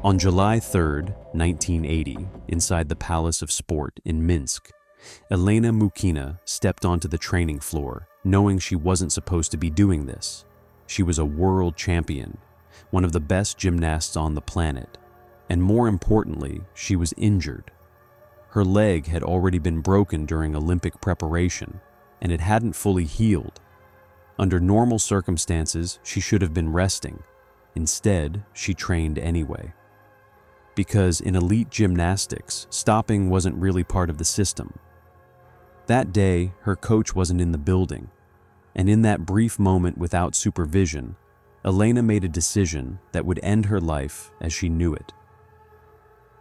On July 3rd, 1980, inside the Palace of Sport in Minsk, Elena Mukhina stepped onto the training floor, knowing she wasn't supposed to be doing this. She was a world champion, one of the best gymnasts on the planet, and more importantly, she was injured. Her leg had already been broken during Olympic preparation, and it hadn't fully healed. Under normal circumstances, she should have been resting. Instead, she trained anyway. Because in elite gymnastics, stopping wasn't really part of the system. That day, her coach wasn't in the building, and in that brief moment without supervision, Elena made a decision that would end her life as she knew it.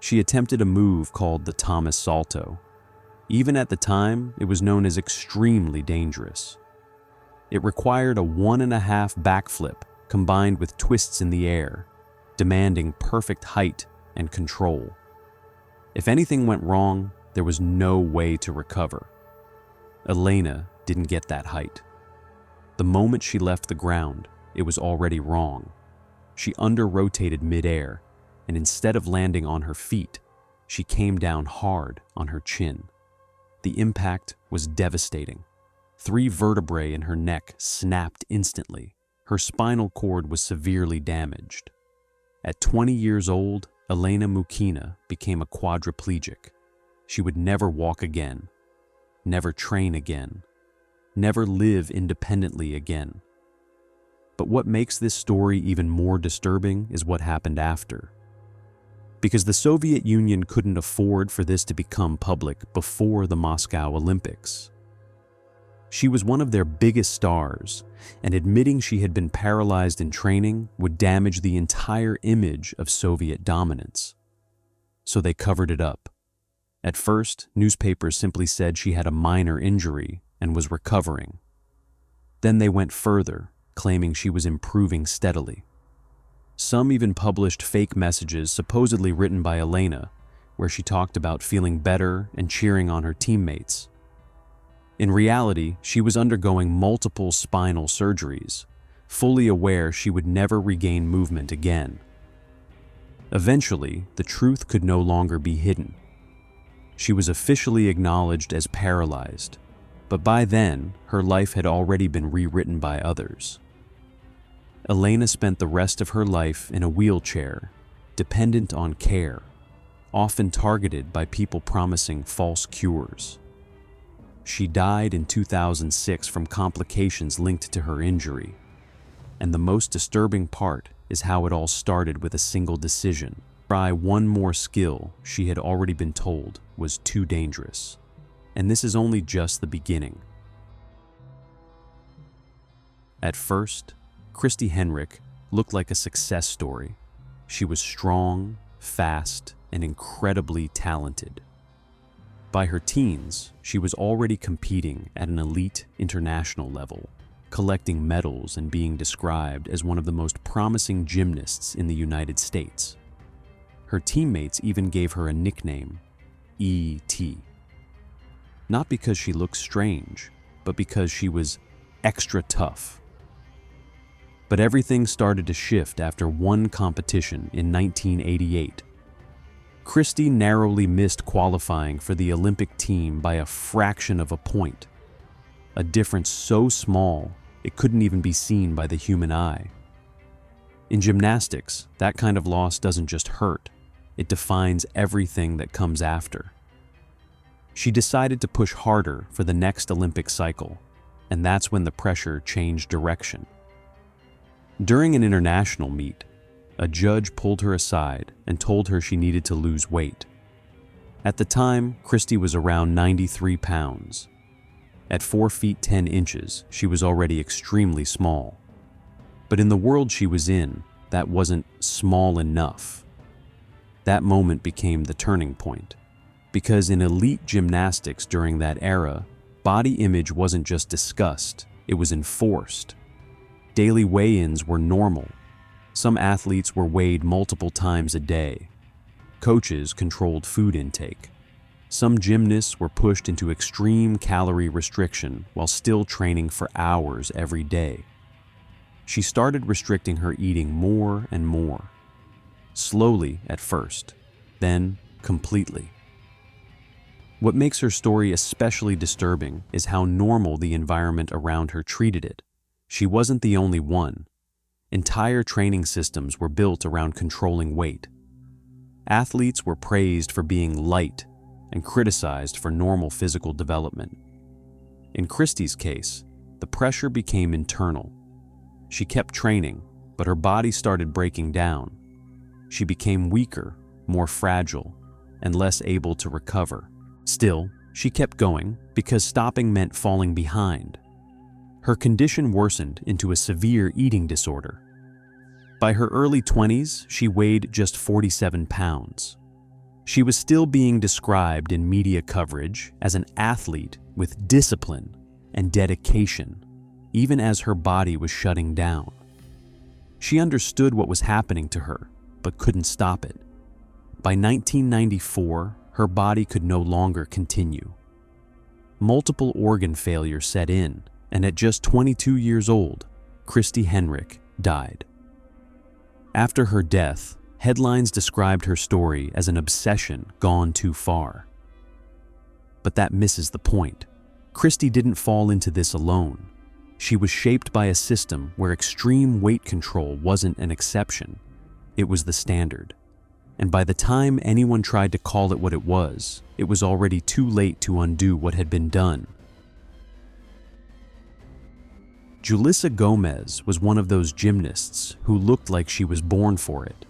She attempted a move called the Thomas Salto. Even at the time, it was known as extremely dangerous. It required a 1.5 backflip combined with twists in the air, demanding perfect height and control. If anything went wrong, there was no way to recover. Elena didn't get that height. The moment she left the ground, it was already wrong. She under-rotated mid-air, and instead of landing on her feet, she came down hard on her chin. The impact was devastating. 3 vertebrae in her neck snapped instantly. Her spinal cord was severely damaged. At 20 years old, Elena Mukhina became a quadriplegic. She would never walk again, never train again, never live independently again. But what makes this story even more disturbing is what happened after. Because the Soviet Union couldn't afford for this to become public before the Moscow Olympics. She was one of their biggest stars, and admitting she had been paralyzed in training would damage the entire image of Soviet dominance. So they covered it up. At first, newspapers simply said she had a minor injury and was recovering. Then they went further, claiming she was improving steadily. Some even published fake messages supposedly written by Elena, where she talked about feeling better and cheering on her teammates. In reality, she was undergoing multiple spinal surgeries, fully aware she would never regain movement again. Eventually, the truth could no longer be hidden. She was officially acknowledged as paralyzed, but by then, her life had already been rewritten by others. Elena spent the rest of her life in a wheelchair, dependent on care, often targeted by people promising false cures. She died in 2006 from complications linked to her injury. And the most disturbing part is how it all started with a single decision. Try one more skill she had already been told was too dangerous. And this is only just the beginning. At first, Christy Henrich looked like a success story. She was strong, fast, and incredibly talented. By her teens, she was already competing at an elite international level, collecting medals and being described as one of the most promising gymnasts in the United States. Her teammates even gave her a nickname, E.T. Not because she looked strange, but because she was extra tough. But everything started to shift after one competition in 1988. Christy narrowly missed qualifying for the Olympic team by a fraction of a point, a difference so small it couldn't even be seen by the human eye. In gymnastics, that kind of loss doesn't just hurt, it defines everything that comes after. She decided to push harder for the next Olympic cycle, and that's when the pressure changed direction. During an international meet, a judge pulled her aside and told her she needed to lose weight. At the time, Christy was around 93 pounds. At 4 feet 10 inches, she was already extremely small. But in the world she was in, that wasn't small enough. That moment became the turning point. Because in elite gymnastics during that era, body image wasn't just discussed, it was enforced. Daily weigh-ins were normal. Some athletes were weighed multiple times a day. Coaches controlled food intake. Some gymnasts were pushed into extreme calorie restriction while still training for hours every day. She started restricting her eating more and more. slowly at first, then completely. What makes her story especially disturbing is how normal the environment around her treated it. She wasn't the only one. Entire training systems were built around controlling weight. Athletes were praised for being light and criticized for normal physical development. In Christy's case, the pressure became internal. She kept training, but her body started breaking down. She became weaker, more fragile, and less able to recover. Still, she kept going because stopping meant falling behind. Her condition worsened into a severe eating disorder. By her early 20s, she weighed just 47 pounds. She was still being described in media coverage as an athlete with discipline and dedication, even as her body was shutting down. She understood what was happening to her, but couldn't stop it. By 1994, her body could no longer continue. Multiple organ failure set in, and at just 22 years old, Christy Henrich died. After her death, headlines described her story as an obsession gone too far. But that misses the point. Christy didn't fall into this alone. She was shaped by a system where extreme weight control wasn't an exception. It was the standard. And by the time anyone tried to call it what it was already too late to undo what had been done. Julissa Gomez was one of those gymnasts who looked like she was born for it.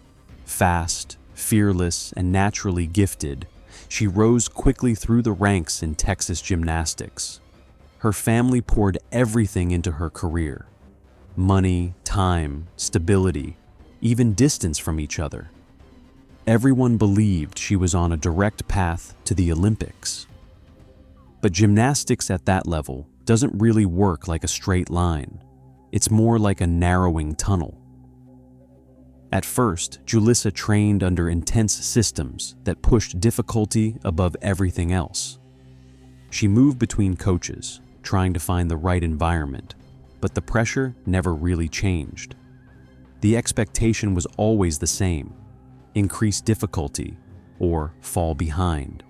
Fast, fearless, and naturally gifted, she rose quickly through the ranks in Texas gymnastics. Her family poured everything into her career: money, time, stability, even distance from each other. Everyone believed she was on a direct path to the Olympics. But gymnastics at that level doesn't really work like a straight line. It's more like a narrowing tunnel. At first, Julissa trained under intense systems that pushed difficulty above everything else. She moved between coaches, trying to find the right environment, but the pressure never really changed. The expectation was always the same: increase difficulty or fall behind.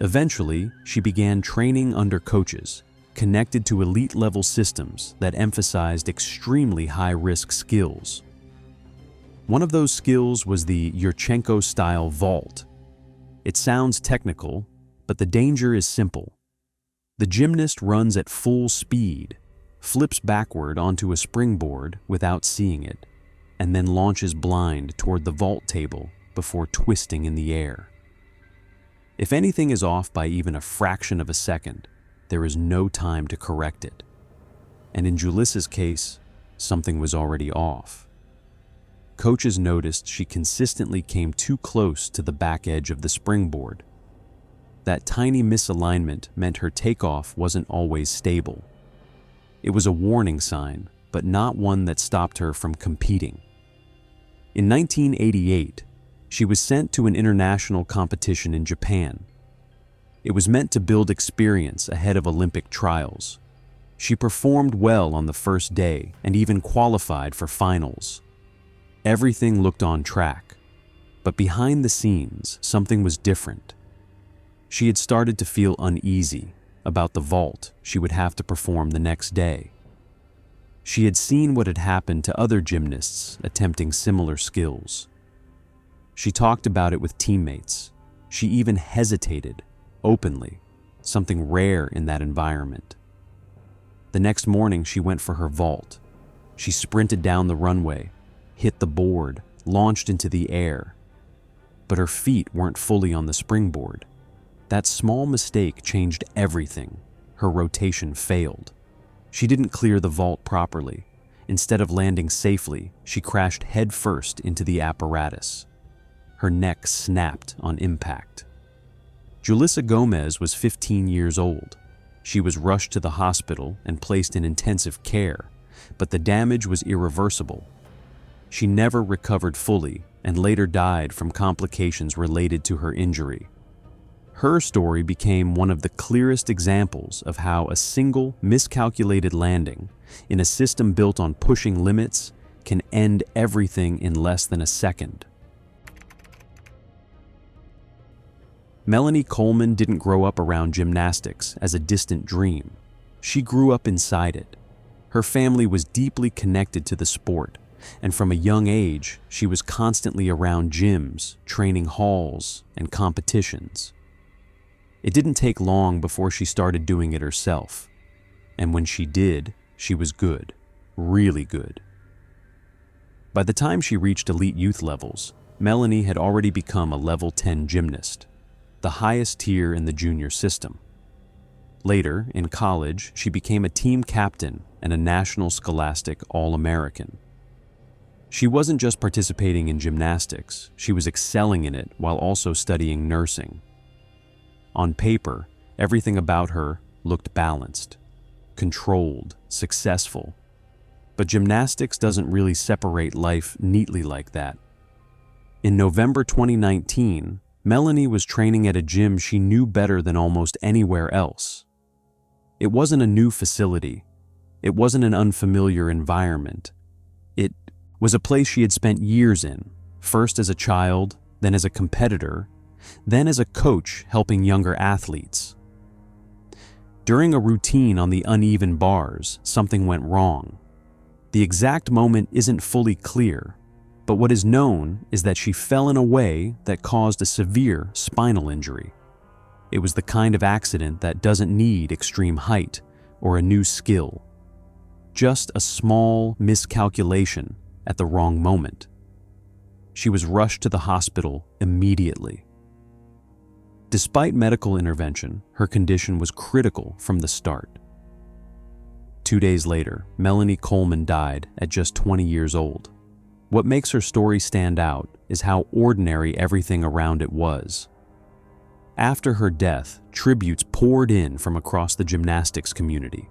Eventually, she began training under coaches connected to elite-level systems that emphasized extremely high-risk skills. One of those skills was the Yurchenko-style vault. It sounds technical, but the danger is simple. The gymnast runs at full speed, flips backward onto a springboard without seeing it, and then launches blind toward the vault table before twisting in the air. If anything is off by even a fraction of a second, there is no time to correct it. And in Julissa's case, something was already off. Coaches noticed she consistently came too close to the back edge of the springboard. That tiny misalignment meant her takeoff wasn't always stable. It was a warning sign, but not one that stopped her from competing. In 1988, she was sent to an international competition in Japan. It was meant to build experience ahead of Olympic trials. She performed well on the first day and even qualified for finals. Everything looked on track, but behind the scenes, something was different. She had started to feel uneasy about the vault she would have to perform the next day. She had seen what had happened to other gymnasts attempting similar skills. She talked about it with teammates. She even hesitated, openly, something rare in that environment. The next morning, she went for her vault. She sprinted down the runway, hit the board, launched into the air. But her feet weren't fully on the springboard. That small mistake changed everything. Her rotation failed. She didn't clear the vault properly. Instead of landing safely, she crashed headfirst into the apparatus. Her neck snapped on impact. Julissa Gomez was 15 years old. She was rushed to the hospital and placed in intensive care, but the damage was irreversible. She never recovered fully and later died from complications related to her injury. Her story became one of the clearest examples of how a single miscalculated landing in a system built on pushing limits can end everything in less than a second. Melanie Coleman didn't grow up around gymnastics as a distant dream. She grew up inside it. Her family was deeply connected to the sport, and from a young age, she was constantly around gyms, training halls, and competitions. It didn't take long before she started doing it herself. And when she did, she was good, really good. By the time she reached elite youth levels, Melanie had already become a level 10 gymnast, the highest tier in the junior system. Later, in college, she became a team captain and a national scholastic All-American. She wasn't just participating in gymnastics, she was excelling in it while also studying nursing. On paper, everything about her looked balanced, controlled, successful. But gymnastics doesn't really separate life neatly like that. In November 2019, Melanie was training at a gym she knew better than almost anywhere else. It wasn't a new facility. It wasn't an unfamiliar environment. It was a place she had spent years in, first as a child, then as a competitor, then as a coach helping younger athletes. During a routine on the uneven bars, something went wrong. The exact moment isn't fully clear, but what is known is that she fell in a way that caused a severe spinal injury. It was the kind of accident that doesn't need extreme height or a new skill, just a small miscalculation at the wrong moment. She was rushed to the hospital immediately. Despite medical intervention, her condition was critical from the start. 2 days later, Melanie Coleman died at just 20 years old. What makes her story stand out is how ordinary everything around it was. After her death, tributes poured in from across the gymnastics community.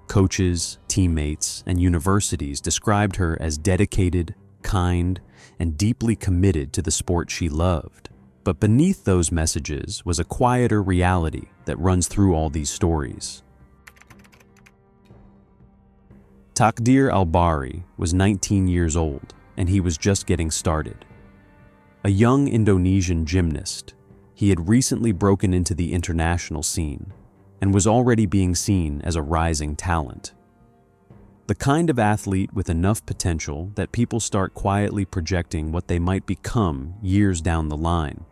Coaches, teammates, and universities described her as dedicated, kind, and deeply committed to the sport she loved. But beneath those messages was a quieter reality that runs through all these stories. Taqdir Albari was 19 years old, and he was just getting started. A young Indonesian gymnast, he had recently broken into the international scene and was already being seen as a rising talent. The kind of athlete with enough potential that people start quietly projecting what they might become years down the line.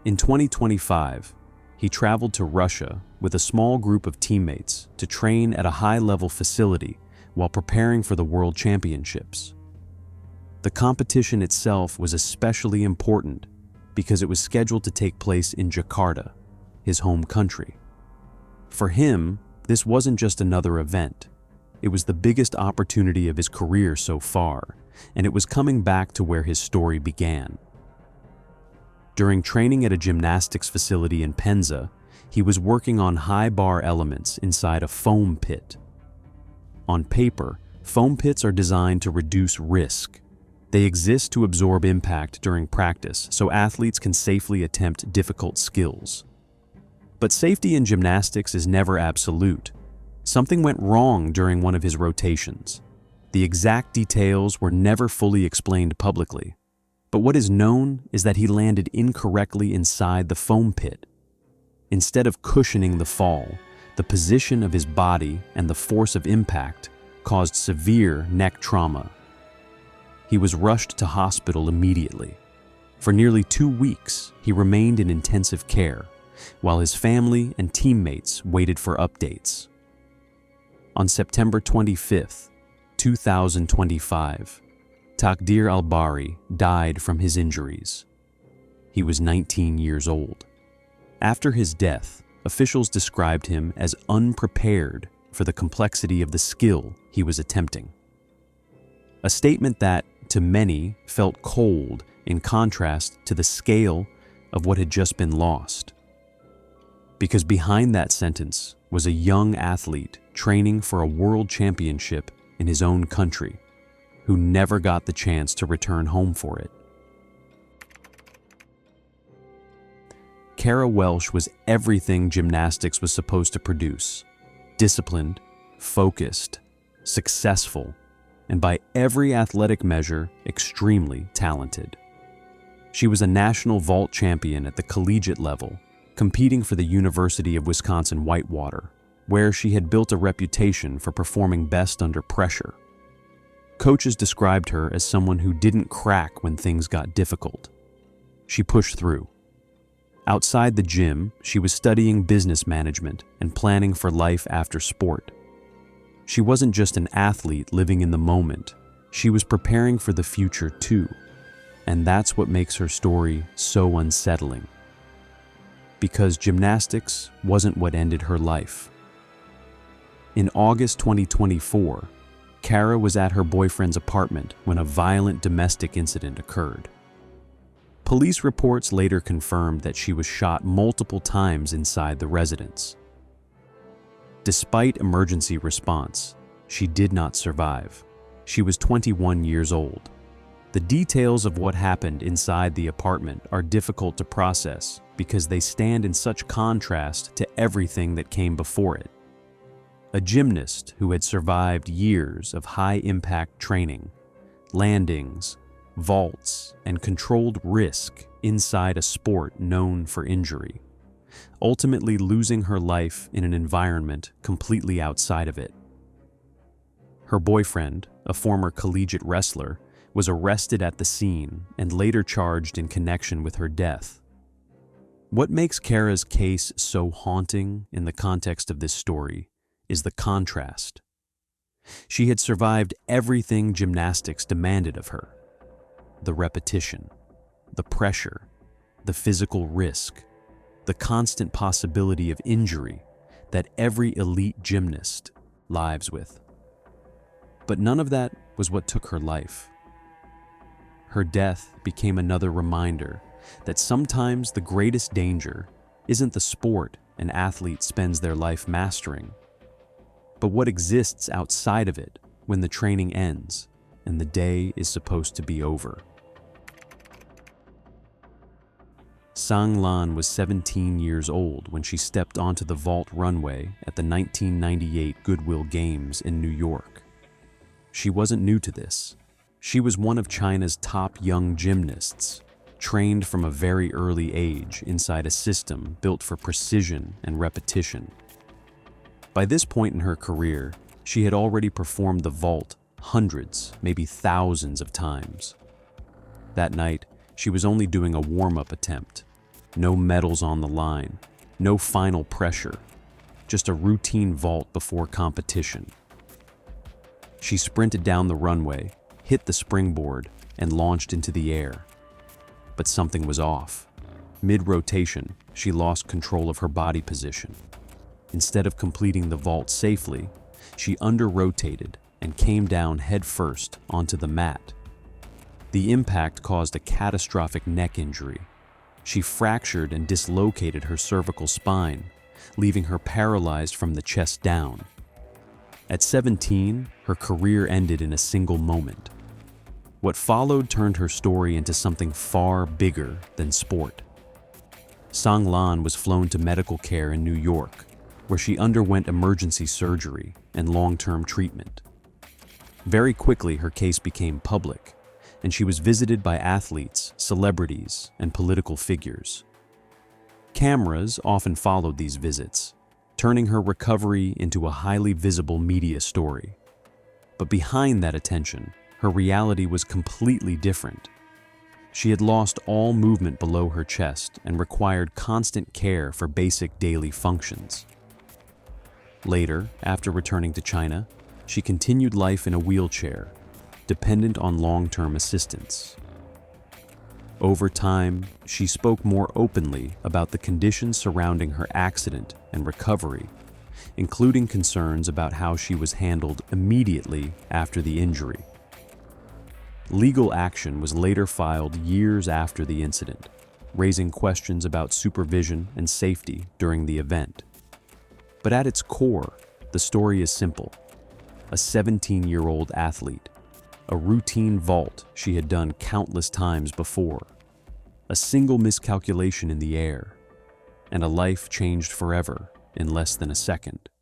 In 2025, he traveled to Russia with a small group of teammates to train at a high-level facility while preparing for the World Championships. The competition itself was especially important because it was scheduled to take place in Jakarta, his home country. For him, this wasn't just another event. It was the biggest opportunity of his career so far, and it was coming back to where his story began. During training at a gymnastics facility in Penza, he was working on high bar elements inside a foam pit. On paper, foam pits are designed to reduce risk. They exist to absorb impact during practice so athletes can safely attempt difficult skills. But safety in gymnastics is never absolute. Something went wrong during one of his rotations. The exact details were never fully explained publicly. But what is known is that he landed incorrectly inside the foam pit. Instead of cushioning the fall, the position of his body and the force of impact caused severe neck trauma. He was rushed to hospital immediately. For nearly 2 weeks, he remained in intensive care, while his family and teammates waited for updates. On September 25, 2025, Taqdir Albari died from his injuries. He was 19 years old. After his death, officials described him as unprepared for the complexity of the skill he was attempting. A statement that, to many, felt cold in contrast to the scale of what had just been lost. Because behind that sentence was a young athlete training for a world championship in his own country, who never got the chance to return home for it. Cara Welsh was everything gymnastics was supposed to produce: disciplined, focused, successful, and by every athletic measure, extremely talented. She was a national vault champion at the collegiate level, competing for the University of Wisconsin-Whitewater, where she had built a reputation for performing best under pressure. Coaches described her as someone who didn't crack when things got difficult. She pushed through. Outside the gym, she was studying business management and planning for life after sport. She wasn't just an athlete living in the moment, she was preparing for the future too. And that's what makes her story so unsettling. Because gymnastics wasn't what ended her life. In August 2024, Cara was at her boyfriend's apartment when a violent domestic incident occurred. Police reports later confirmed that she was shot multiple times inside the residence. Despite emergency response, she did not survive. She was 21 years old. The details of what happened inside the apartment are difficult to process because they stand in such contrast to everything that came before it. A gymnast who had survived years of high-impact training, landings, vaults, and controlled risk inside a sport known for injury, ultimately losing her life in an environment completely outside of it. Her boyfriend, a former collegiate wrestler, was arrested at the scene and later charged in connection with her death. What makes Cara's case so haunting in the context of this story is the contrast. She had survived everything gymnastics demanded of her: the repetition, the pressure, the physical risk, the constant possibility of injury that every elite gymnast lives with. But none of that was what took her life. Her death became another reminder that sometimes the greatest danger isn't the sport an athlete spends their life mastering, but what exists outside of it when the training ends and the day is supposed to be over. Sang Lan was 17 years old when she stepped onto the vault runway at the 1998 Goodwill Games in New York. She wasn't new to this. She was one of China's top young gymnasts, trained from a very early age inside a system built for precision and repetition. By this point in her career, she had already performed the vault hundreds, maybe thousands of times. That night, she was only doing a warm-up attempt. No medals on the line, no final pressure, just a routine vault before competition. She sprinted down the runway, hit the springboard, and launched into the air. But something was off. Mid-rotation, she lost control of her body position. Instead of completing the vault safely, she under-rotated and came down head-first onto the mat. The impact caused a catastrophic neck injury. She fractured and dislocated her cervical spine, leaving her paralyzed from the chest down. At 17, her career ended in a single moment. What followed turned her story into something far bigger than sport. Sang Lan was flown to medical care in New York, where she underwent emergency surgery and long-term treatment. Very quickly, her case became public, and she was visited by athletes, celebrities, and political figures. Cameras often followed these visits, turning her recovery into a highly visible media story. But behind that attention, her reality was completely different. She had lost all movement below her chest and required constant care for basic daily functions. Later, after returning to China, she continued life in a wheelchair, dependent on long-term assistance. Over time, she spoke more openly about the conditions surrounding her accident and recovery, including concerns about how she was handled immediately after the injury. Legal action was later filed years after the incident, raising questions about supervision and safety during the event. But at its core, the story is simple. A 17-year-old athlete, a routine vault she had done countless times before, a single miscalculation in the air, and a life changed forever in less than a second.